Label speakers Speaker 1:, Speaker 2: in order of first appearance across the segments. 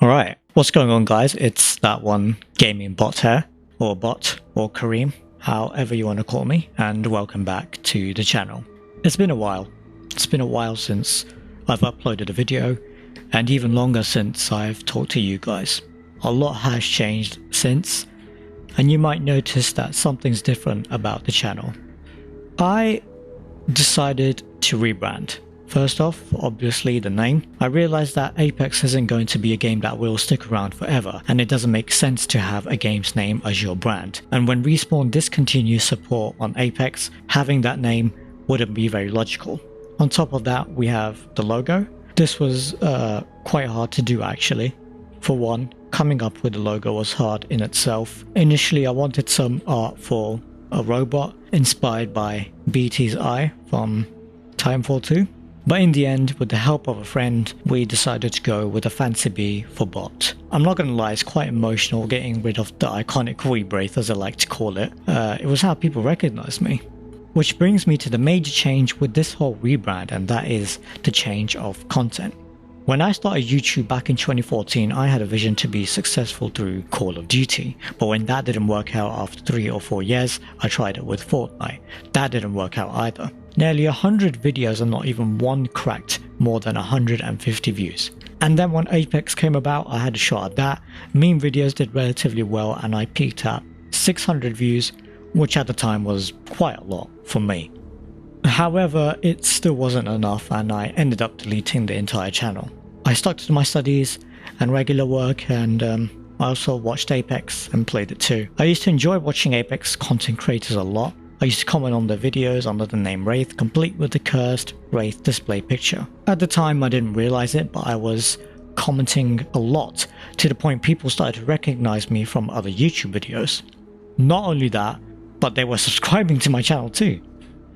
Speaker 1: Alright, what's going on guys? It's that one gaming bot here, or bot, or Kareem, however you want to call me, and welcome back to the channel. It's been a while. It's been a while since I've uploaded a video, and even longer since I've talked to you guys. A lot has changed since, and you might notice that something's different about the channel. I decided to rebrand. First off, obviously the name. I realized that Apex isn't going to be a game that will stick around forever, and it doesn't make sense to have a game's name as your brand. And when Respawn discontinues support on Apex, having that name wouldn't be very logical. On top of that, we have the logo. This was quite hard to do actually. For one, coming up with the logo was hard in itself. Initially I wanted some art for a robot inspired by BT's eye from Titanfall 2. But in the end, with the help of a friend, we decided to go with a fancy B for bot. I'm not gonna lie, it's quite emotional getting rid of the iconic rebreath, as I like to call it. It was how people recognized me. Which brings me to the major change with this whole rebrand, and that is the change of content. When I started YouTube back in 2014, I had a vision to be successful through Call of Duty, but when that didn't work out after 3 or 4 years, I tried it with Fortnite. That didn't work out either. Nearly 100 videos and not even one cracked more than 150 views. And then when Apex came about, I had a shot at that. Meme videos did relatively well and I peaked at 600 views, which at the time was quite a lot for me. However, it still wasn't enough and I ended up deleting the entire channel. I stuck to my studies and regular work, and I also watched Apex and played it too. I used to enjoy watching Apex content creators a lot. I used to comment on their videos under the name Wraith, complete with the cursed Wraith display picture. At the time I didn't realize it, but I was commenting a lot to the point people started to recognize me from other YouTube videos. Not only that, but they were subscribing to my channel too.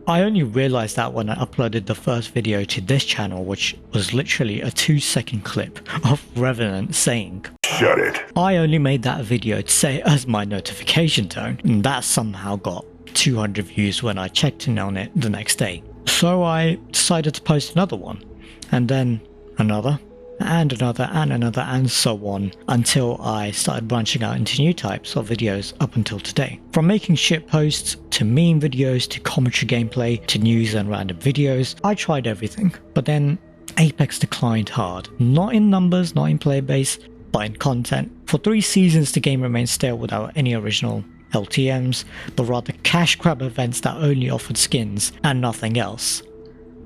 Speaker 1: I only realized that when I uploaded the first video to this channel, which was literally a 2-second clip of Revenant saying, "Shut it." I only made that video to say as my notification tone, and that somehow got 200 views when I checked in on it the next day. So I decided to post another one, and then another, and another, and another, and so on, until I started branching out into new types of videos up until today. From making shit posts, to meme videos, to commentary gameplay, to news and random videos, I tried everything. But then Apex declined hard. Not in numbers, not in player base, but in content. For 3 seasons the game remained stale without any original LTMs, but rather cash grab events that only offered skins and nothing else.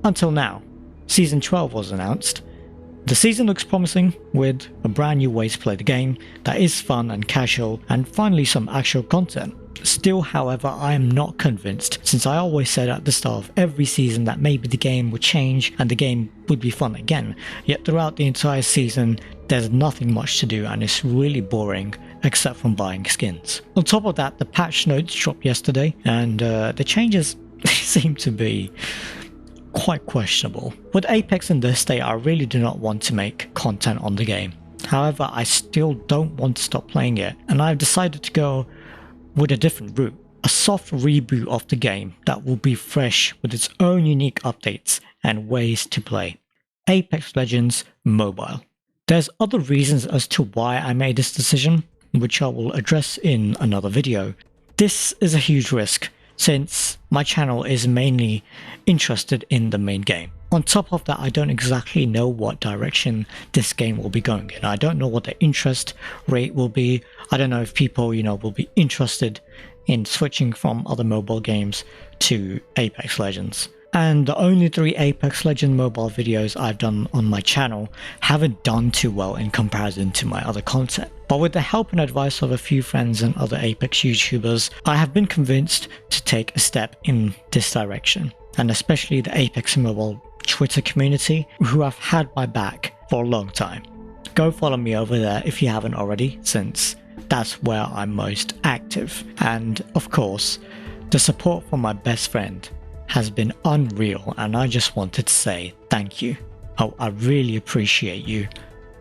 Speaker 1: Until now. Season 12 was announced. The season looks promising, with a brand new way to play the game that is fun and casual, and finally some actual content. Still, however, I am not convinced, since I always said at the start of every season that maybe the game would change and the game would be fun again, yet throughout the entire season there's nothing much to do and it's really boring except from buying skins. On top of that, the patch notes dropped yesterday, and the changes seem to be quite questionable. With Apex in this state, I really do not want to make content on the game. However, I still don't want to stop playing it, and I've decided to go with a different route. A soft reboot of the game that will be fresh with its own unique updates and ways to play. Apex Legends Mobile. There's other reasons as to why I made this decision, which I will address in another video. This is a huge risk, since my channel is mainly interested in the main game. On top of that, I don't exactly know what direction this game will be going in. I don't know what the interest rate will be. I don't know if people, will be interested in switching from other mobile games to Apex Legends. And the only 3 Apex Legends mobile videos I've done on my channel haven't done too well in comparison to my other content. But with the help and advice of a few friends and other Apex YouTubers, I have been convinced to take a step in this direction. And especially the Apex Mobile Twitter community, who have had my back for a long time. Go follow me over there if you haven't already, since that's where I'm most active. And of course, the support from my best friend has been unreal, and I just wanted to say thank you. Oh, I really appreciate you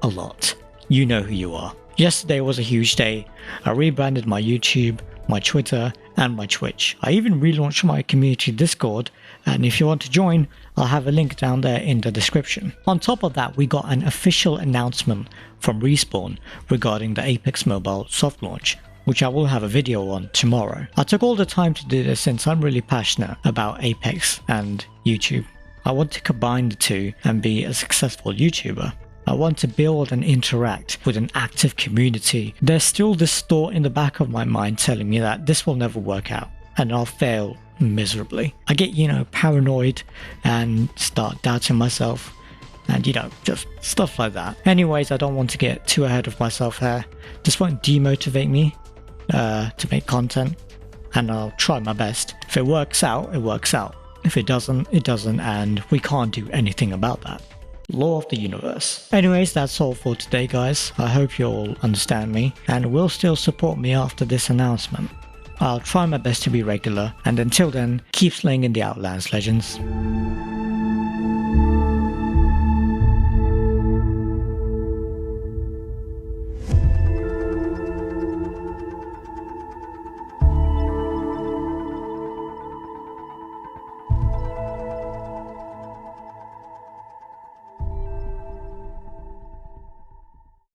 Speaker 1: a lot. You know who you are. Yesterday was a huge day. I rebranded my YouTube, my Twitter, and my Twitch. I even relaunched my community Discord, and if you want to join, I'll have a link down there in the description. On top of that, we got an official announcement from Respawn regarding the Apex Mobile soft launch, which I will have a video on tomorrow. I took all the time to do this since I'm really passionate about Apex and YouTube. I want to combine the two and be a successful YouTuber. I want to build and interact with an active community. There's still this thought in the back of my mind telling me that this will never work out and I'll fail miserably. I get, paranoid and start doubting myself and, just stuff like that. Anyways, I don't want to get too ahead of myself here. This won't demotivate me to make content, and I'll try my best. If it works out, it works out. If it doesn't, it doesn't, and we can't do anything about that. Law of the universe. Anyways, that's all for today, guys. I hope you all understand me and will still support me after this announcement. I'll try my best to be regular, and until then, keep slaying in the Outlands, legends.